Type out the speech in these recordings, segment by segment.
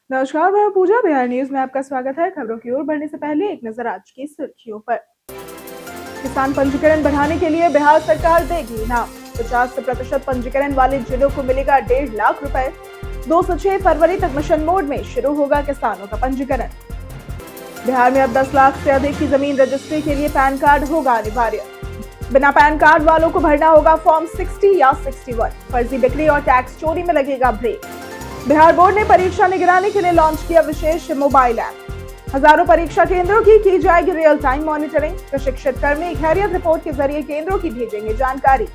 नमस्कार, मैं पूजा। बिहार न्यूज में आपका स्वागत है। खबरों की ओर बढ़ने से पहले एक नजर आज की सुर्खियों पर। किसान पंजीकरण बढ़ाने के लिए बिहार सरकार देगी इनाम। 50% पंजीकरण वाले जिलों को मिलेगा 1.5 लाख रुपए। 2 से 6 फरवरी तक मिशन मोड में शुरू होगा किसानों का पंजीकरण। बिहार में अब 10 लाख से अधिक की जमीन रजिस्ट्री के लिए पैन कार्ड होगा अनिवार्य। बिना पैन कार्ड वालों को भरना होगा फॉर्म 60 या 61। फर्जी बिक्री और टैक्स चोरी में लगेगा ब्रेक। बिहार बोर्ड ने परीक्षा निगरानी के लिए लॉन्च किया विशेष मोबाइल ऐप। हजारों परीक्षा केंद्रों की जाएगी रियल टाइम मॉनिटरिंग। प्रशिक्षित कर्मी खैरियत रिपोर्ट के जरिए केंद्रों की भेजेंगे जानकारी।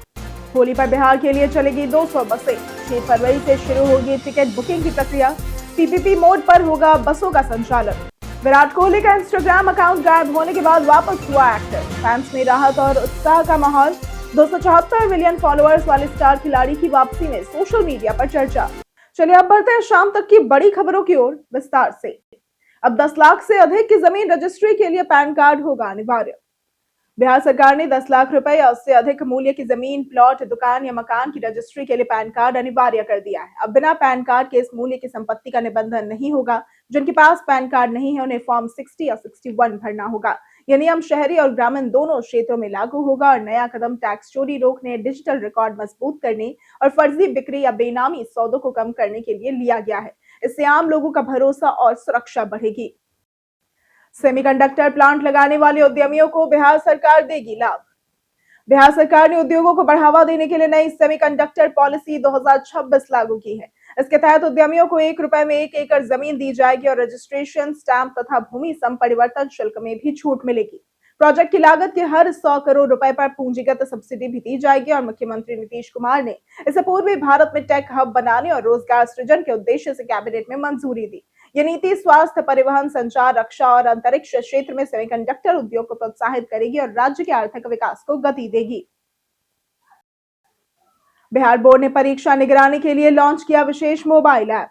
होली पर बिहार के लिए चलेगी 200 बसें। 6 फरवरी से शुरू होगी टिकट बुकिंग की प्रक्रिया। पीपीपी मोड पर होगा बसों का संचालन। विराट कोहली का इंस्टाग्राम अकाउंट गायब होने के बाद वापस हुआ एक्टिव। फैंस में राहत और उत्साह का माहौल। 274 मिलियन फॉलोअर्स वाले स्टार खिलाड़ी की वापसी में सोशल मीडिया पर चर्चा। चलिए अब बढ़ते हैं शाम तक की बड़ी खबरों की ओर विस्तार से। अब 10 लाख से अधिक की जमीन रजिस्ट्री के लिए पैन कार्ड होगा अनिवार्य। बिहार सरकार ने 10 लाख रुपए या उससे अधिक मूल्य की जमीन, प्लॉट, दुकान या मकान की रजिस्ट्री के लिए पैन कार्ड अनिवार्य कर दिया है। अब बिना पैन कार्ड के इस मूल्य की संपत्ति का निबंधन नहीं होगा। जिनके पास पैन कार्ड नहीं है उन्हें फॉर्म 60 या 61 भरना होगा। यह नियम शहरी और ग्रामीण दोनों क्षेत्रों में लागू होगा और नया कदम टैक्स चोरी रोकने, डिजिटल रिकॉर्ड मजबूत करने और फर्जी बिक्री या बेनामी सौदों को कम करने के लिए लिया गया है। इससे आम लोगों का भरोसा और सुरक्षा बढ़ेगी। सेमीकंडक्टर प्लांट लगाने वाले उद्यमियों को बिहार सरकार देगी लाभ। बिहार सरकार ने उद्योगों को बढ़ावा देने के लिए नई सेमीकंडक्टर पॉलिसी 2026 लागू की है। इसके तहत उद्यमियों को 1 रुपए में 1 एकड़ जमीन दी जाएगी और रजिस्ट्रेशन, स्टैंप तथा भूमि संपरिवर्तन शुल्क में भी छूट मिलेगी। प्रोजेक्ट की लागत के हर 100 करोड़ रुपए पर पूंजीगत सब्सिडी भी दी जाएगी और मुख्यमंत्री नीतीश कुमार ने इसे पूर्वी भारत में टेक हब बनाने और रोजगार सृजन के उद्देश्य से कैबिनेट में मंजूरी दी। ये नीति स्वास्थ्य, परिवहन, संचार, रक्षा और अंतरिक्ष क्षेत्र में सेमीकंडक्टर उद्योग को प्रोत्साहित करेगी और राज्य के आर्थिक विकास को गति देगी। बिहार बोर्ड ने परीक्षा निगरानी के लिए लॉन्च किया विशेष मोबाइल ऐप।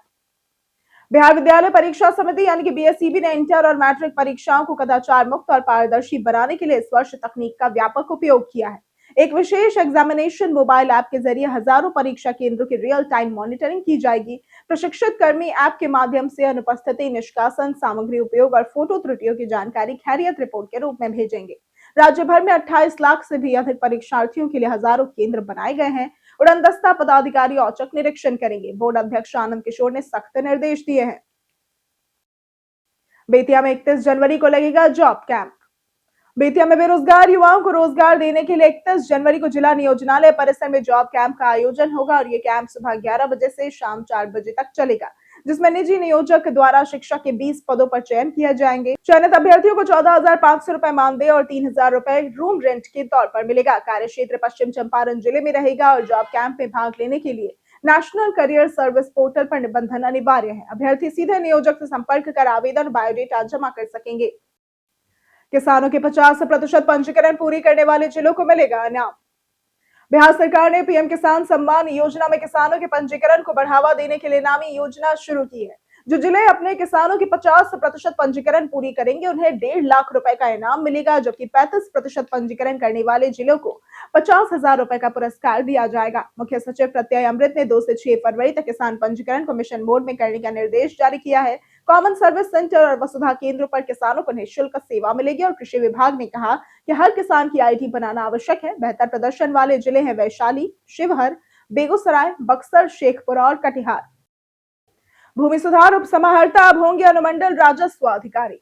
बिहार विद्यालय परीक्षा समिति यानी कि बीएसईबी ने इंटर और मैट्रिक परीक्षाओं को कदाचार मुक्त और पारदर्शी बनाने के लिए इस वर्ष तकनीक का व्यापक उपयोग किया है। एक विशेष एग्जामिनेशन मोबाइल ऐप के जरिए हजारों परीक्षा केंद्रों की रियल टाइम मॉनिटरिंग की जाएगी। प्रशिक्षित कर्मी ऐप के माध्यम से अनुपस्थिति, निष्कासन, सामग्री उपयोग और फोटो त्रुटियों की जानकारी खैरियत रिपोर्ट के रूप में भेजेंगे। राज्य भर में 28 लाख से भी अधिक परीक्षार्थियों के लिए हजारों केंद्र बनाए गए हैं। उड़नदस्ता पदाधिकारी औचक निरीक्षण करेंगे। बोर्ड अध्यक्ष आनंद किशोर ने सख्त निर्देश दिए हैं। बेतिया में 31 जनवरी को लगेगा जॉब कैंप। बेतिया में बेरोजगार युवाओं को रोजगार देने के लिए 31 जनवरी को जिला नियोजनालय परिसर में जॉब कैंप का आयोजन होगा और ये कैंप सुबह 11 बजे से शाम 4 बजे तक चलेगा, जिसमें निजी नियोजक द्वारा शिक्षक के 20 पदों पर चयन किए जाएंगे। चयनित अभ्यर्थियों को 14,500 रुपए मानदेय और 3,000 रुपए रूम रेंट के तौर पर मिलेगा। कार्य क्षेत्र पश्चिम चंपारण जिले में रहेगा और जॉब कैंप में भाग लेने के लिए नेशनल करियर सर्विस पोर्टल पर निबंधन अनिवार्य है। अभ्यर्थी सीधे नियोजक से संपर्क कर आवेदन, बायोडेटा जमा कर सकेंगे। किसानों के 50% पंजीकरण पूरी करने वाले जिलों को मिलेगा इनाम। बिहार सरकार ने पीएम किसान सम्मान योजना में किसानों के पंजीकरण को बढ़ावा देने के लिए इनामी योजना शुरू की है। जो जिले अपने किसानों की 50% पंजीकरण पूरी करेंगे उन्हें 1.5 लाख रुपए का इनाम मिलेगा, जबकि 35% पंजीकरण करने वाले जिलों को 50,000 रुपए का पुरस्कार दिया जाएगा। मुख्य सचिव प्रत्यय अमृत ने 2 से 6 फरवरी तक किसान पंजीकरण को मिशन मोड में करने का निर्देश जारी किया है। कॉमन सर्विस सेंटर और वसुधा केंद्रों पर किसानों को निःशुल्क सेवा मिलेगी और कृषि विभाग ने कहा कि हर किसान की आईडी बनाना आवश्यक है। बेहतर प्रदर्शन वाले जिले हैं वैशाली, शिवहर, बेगूसराय, बक्सर, शेखपुरा और कटिहार। भूमि सुधार उप समाहर्ता अब होंगे अनुमंडल राजस्व अधिकारी।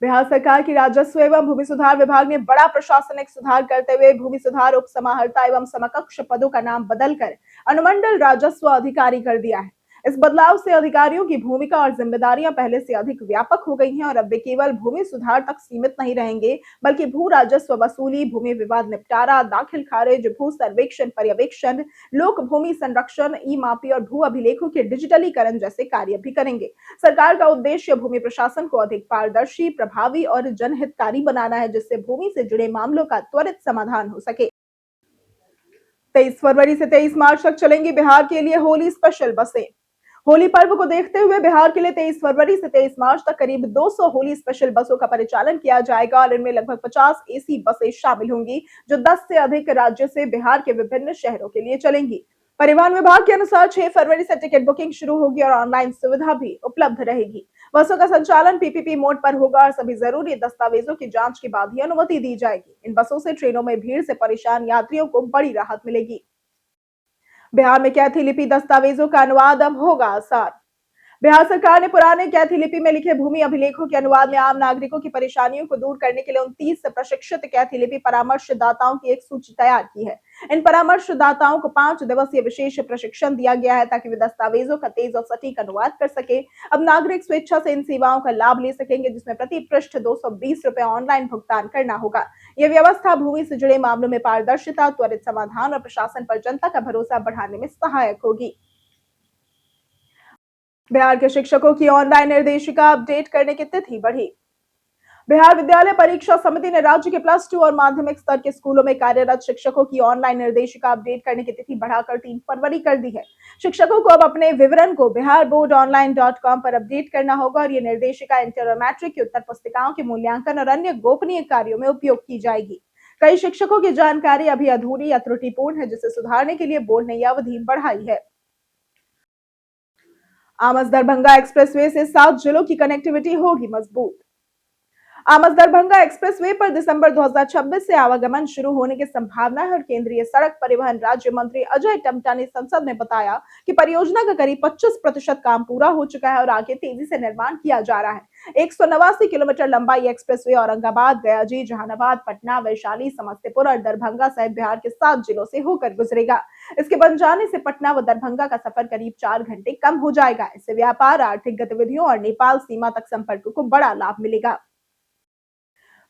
बिहार सरकार की राजस्व एवं भूमि सुधार विभाग ने बड़ा प्रशासनिक सुधार करते हुए भूमि सुधार उप समाहर्ता एवं समकक्ष पदों का नाम बदलकर अनुमंडल राजस्व अधिकारी कर दिया है। इस बदलाव से अधिकारियों की भूमिका और जिम्मेदारियां पहले से अधिक व्यापक हो गई हैं और अब वे केवल भूमि सुधार तक सीमित नहीं रहेंगे, बल्कि भू राजस्व वसूली, भूमि विवाद निपटारा, दाखिल खारिज, भू सर्वेक्षण पर्यवेक्षण, लोक भूमि संरक्षण, ई मापी और भू अभिलेखों के डिजिटलीकरण जैसे कार्य भी करेंगे। सरकार का उद्देश्य भूमि प्रशासन को अधिक पारदर्शी, प्रभावी और जनहितकारी बनाना है, जिससे भूमि से जुड़े मामलों का त्वरित समाधान हो सके। 23 फरवरी से 23 मार्च तक चलेंगी बिहार के लिए होली स्पेशल बसें। होली पर्व को देखते हुए बिहार के लिए 23 फरवरी से 23 मार्च तक करीब 200 होली स्पेशल बसों का परिचालन किया जाएगा और इनमें लगभग 50 एसी बसें शामिल होंगी, जो 10 से अधिक राज्यों से बिहार के विभिन्न शहरों के लिए चलेंगी। परिवहन विभाग के अनुसार 6 फरवरी से टिकट बुकिंग शुरू होगी और ऑनलाइन सुविधा भी उपलब्ध रहेगी। बसों का संचालन पीपीपी मोड पर होगा और सभी जरूरी दस्तावेजों की जांच के बाद ही अनुमति दी जाएगी। इन बसों से ट्रेनों में भीड़ से परेशान यात्रियों को बड़ी राहत मिलेगी। बिहार में कैथी लिपि दस्तावेजों का अनुवाद अब होगा आसान। बिहार सरकार ने पुराने कैथी लिपि में लिखे भूमि अभिलेखों के अनुवाद में आम नागरिकों की परेशानियों को दूर करने के लिए 29 प्रशिक्षित कैथी लिपि परामर्शदाताओं की एक सूची तैयार की है। इन परामर्शदाताओं को 5 दिवसीय विशेष प्रशिक्षण दिया गया है ताकि वे दस्तावेजों का तेज और सटीक अनुवाद कर सके। अब नागरिक स्वेच्छा से इन सेवाओं का लाभ ले सकेंगे, जिसमें प्रति पृष्ठ 220 रुपए ऑनलाइन भुगतान करना होगा। यह व्यवस्था भूमि से जुड़े मामलों में पारदर्शिता, त्वरित समाधान और प्रशासन पर जनता का भरोसा बढ़ाने में सहायक होगी। बिहार के शिक्षकों की ऑनलाइन निर्देशिका अपडेट करने की तिथि बढ़ी। बिहार विद्यालय परीक्षा समिति ने राज्य के प्लस 2 और माध्यमिक स्तर के स्कूलों में कार्यरत शिक्षकों की ऑनलाइन निर्देशिका अपडेट करने की तिथि बढ़ाकर 3 फरवरी कर दी है। शिक्षकों को अब अपने विवरण को biharboardonline.com पर अपडेट करना होगा और ये निर्देशिका इंटर और मैट्रिक की उत्तर पुस्तिकाओं के मूल्यांकन और अन्य गोपनीय कार्यों में उपयोग की जाएगी। कई शिक्षकों की जानकारी अभी अधूरी या त्रुटिपूर्ण है, जिसे सुधारने के लिए बोर्ड ने यह अवधि बढ़ाई है। आमस दरभंगा एक्सप्रेसवे से 7 जिलों की कनेक्टिविटी होगी मजबूत। आमस दरभंगा एक्सप्रेसवे पर दिसंबर 2026 से आवागमन शुरू होने की संभावना है और केंद्रीय सड़क परिवहन राज्य मंत्री अजय टम्टा ने संसद में बताया कि परियोजना का करीब 25% काम पूरा हो चुका है और आगे तेजी से निर्माण किया जा रहा है। 189 किलोमीटर लंबा ये एक्सप्रेसवे औरंगाबाद, गयाजी, जहानाबाद, पटना, वैशाली, समस्तीपुर और दरभंगा सहित बिहार के 7 जिलों से होकर गुजरेगा। इसके बन जाने से पटना व दरभंगा का सफर करीब 4 घंटे कम हो जाएगा। इससे व्यापार, आर्थिक गतिविधियों और नेपाल सीमा तक संपर्क को बड़ा लाभ मिलेगा।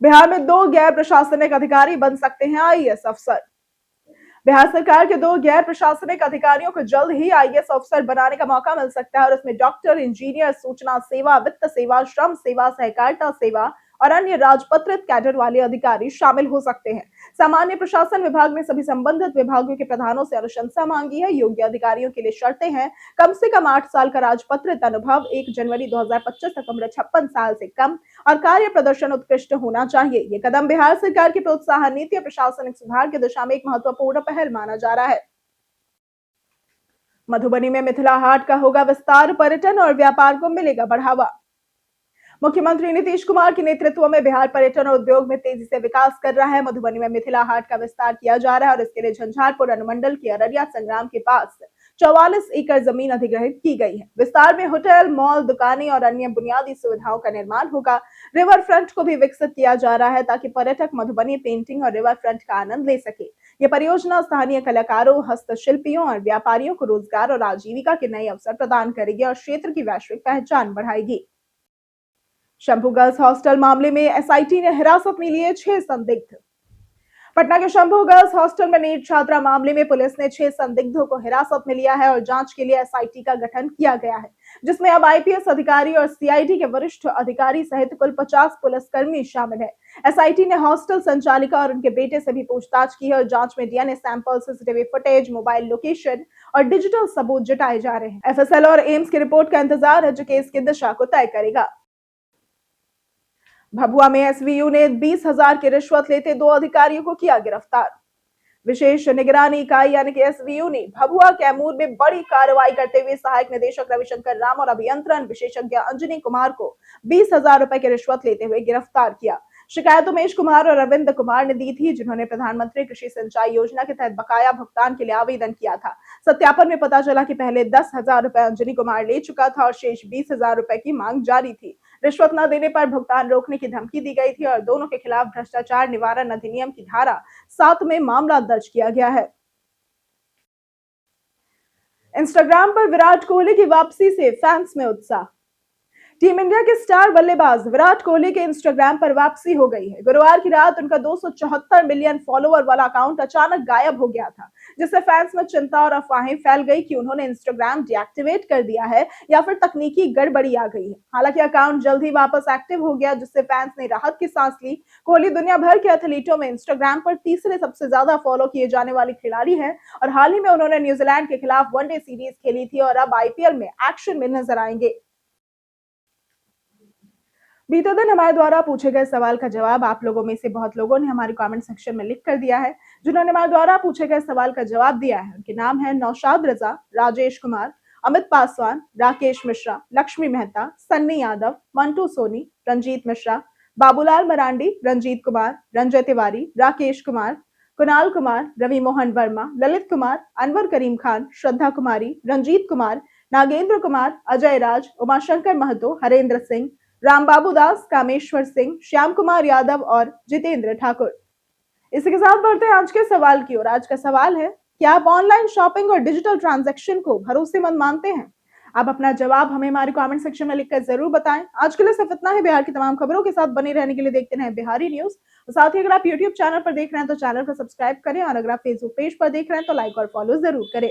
बिहार में 2 गैर प्रशासनिक अधिकारी बन सकते हैं आईएएस अफसर। बिहार सरकार के 2 गैर प्रशासनिक अधिकारियों को जल्द ही आईएएस अफसर बनाने का मौका मिल सकता है और इसमें डॉक्टर, इंजीनियर, सूचना सेवा, वित्त सेवा, श्रम सेवा, सहकारिता सेवा और अन्य राजपत्रित कैडर वाले अधिकारी शामिल हो सकते हैं। सामान्य प्रशासन विभाग ने सभी संबंधित विभागों के प्रधानों से अनुशंसा मांगी है। योग्य अधिकारियों के लिए शर्तें हैं कम से कम 8 साल का राजपत्रित अनुभव, 1 जनवरी 2025 तक उम्र 56 साल से कम और कार्य प्रदर्शन उत्कृष्ट होना चाहिए। ये कदम बिहार सरकार की प्रोत्साहन नीति और प्रशासनिक सुधार की दिशा में एक महत्वपूर्ण पहल माना जा रहा है। मधुबनी में मिथिला हाट का होगा विस्तार, पर्यटन और व्यापार को मिलेगा बढ़ावा। मुख्यमंत्री नीतीश कुमार के नेतृत्व में बिहार पर्यटन और उद्योग में तेजी से विकास कर रहा है। मधुबनी में मिथिला हाट का विस्तार किया जा रहा है और इसके लिए झंझारपुर अनुमंडल के अररिया संग्राम के पास 44 एकड़ जमीन अधिग्रहित की गई है। विस्तार में होटल, मॉल, दुकानें और अन्य बुनियादी सुविधाओं का निर्माण होगा। रिवर फ्रंट को भी विकसित किया जा रहा है ताकि पर्यटक मधुबनी पेंटिंग और रिवर फ्रंट का आनंद ले सके। ये परियोजना स्थानीय कलाकारों, हस्तशिल्पियों और व्यापारियों को रोजगार और आजीविका के नए अवसर प्रदान करेगी और क्षेत्र की वैश्विक पहचान बढ़ाएगी। शंभू गर्ल्स हॉस्टल मामले में एसआईटी ने हिरासत में लिए 6 संदिग्ध। पटना के शंभू गर्ल्स हॉस्टल में नीट छात्रा मामले में पुलिस ने 6 संदिग्धों को हिरासत में लिया है और जांच के लिए एसआईटी का गठन किया गया है, जिसमें अब आईपीएस अधिकारी और सीआईडी के वरिष्ठ अधिकारी सहित कुल 50 पुलिसकर्मी शामिल है। एसआईटी ने हॉस्टल संचालिका और उनके बेटे से भी पूछताछ की है और जांच में DNA sample, CCTV footage, mobile location और डिजिटल सबूत जुटाए जा रहे हैं। एफएसएल और एम्स की रिपोर्ट का इंतजार है जो केस की दिशा को तय करेगा। भभुआ में एसवीयू ने 20,000 की रिश्वत लेते 2 अधिकारियों को किया गिरफ्तार। विशेष निगरानी इकाई यानी कि एसवीयू ने भभुआ कैमूर में बड़ी कार्रवाई करते हुए सहायक निदेशक रविशंकर राम और अभियंत्रण विशेषज्ञ अंजनी कुमार को 20,000 रुपए की रिश्वत लेते हुए गिरफ्तार किया। शिकायत उमेश कुमार और अरविंद कुमार ने दी थी, जिन्होंने प्रधानमंत्री कृषि सिंचाई योजना के तहत बकाया भुगतान के लिए आवेदन किया था। सत्यापन में पता चला कि पहले 10,000 रुपए अंजनी कुमार ले चुका था और शेष 20,000 रुपए की मांग जारी थी। रिश्वत न देने पर भुगतान रोकने की धमकी दी गई थी और दोनों के खिलाफ भ्रष्टाचार निवारण अधिनियम की धारा 7 में मामला दर्ज किया गया है। इंस्टाग्राम पर विराट कोहली की वापसी से फैंस में उत्साह। टीम इंडिया के स्टार बल्लेबाज विराट कोहली के इंस्टाग्राम पर वापसी हो गई है। गुरुवार की रात उनका 274 मिलियन फॉलोअर वाला अकाउंट अचानक गायब हो गया था, जिससे फैंस में चिंता और अफवाहें फैल गई कि उन्होंने इंस्टाग्राम डीएक्टिवेट कर दिया है या फिर तकनीकी गड़बड़ी आ गई है। हालांकि अकाउंट जल्द ही वापस एक्टिव हो गया, जिससे फैंस ने राहत की सांस ली। कोहली दुनिया भर के एथलीटों में इंस्टाग्राम पर तीसरे सबसे ज्यादा फॉलो किए जाने वाले खिलाड़ी है और हाल ही में उन्होंने न्यूजीलैंड के खिलाफ वनडे सीरीज खेली थी और अब आईपीएल में एक्शन में नजर आएंगे। बीते दिन हमारे द्वारा पूछे गए सवाल का जवाब आप लोगों में से बहुत लोगों ने हमारे कमेंट सेक्शन में लिख कर दिया है। जिन्होंने हमारे द्वारा पूछे गए सवाल का जवाब दिया है उनके नाम है नौशाद रजा, राजेश कुमार, अमित पासवान, राकेश मिश्रा, लक्ष्मी मेहता, सन्नी यादव, मंटू सोनी, रंजीत मिश्रा, बाबूलाल मरांडी, रंजीत कुमार, रंजय तिवारी, राकेश कुमार, कुणाल कुमार, रवि मोहन वर्मा, ललित कुमार, अनवर करीम खान, श्रद्धा कुमारी, रंजीत कुमार, नागेंद्र कुमार, अजय राज, उमाशंकर महतो, हरेंद्र सिंह, रामबाबू दास, कामेश्वर सिंह, श्याम कुमार यादव और जितेंद्र ठाकुर। इसी के साथ बढ़ते हैं आज के सवाल की ओर। आज का सवाल है, क्या आप ऑनलाइन शॉपिंग और डिजिटल ट्रांजैक्शन को भरोसेमंद मानते हैं? आप अपना जवाब हमें हमारे कमेंट सेक्शन में लिखकर जरूर बताएं। आज के लिए सिर्फ इतना ही। बिहार की तमाम खबरों के साथ बने रहने के लिए देखते रहें बिहारी न्यूज। और साथ ही अगर आप यूट्यूब चैनल पर देख रहे हैं तो चैनल को सब्सक्राइब करें और अगर आप फेसबुक पेज पर देख रहे हैं तो लाइक और फॉलो जरूर करें।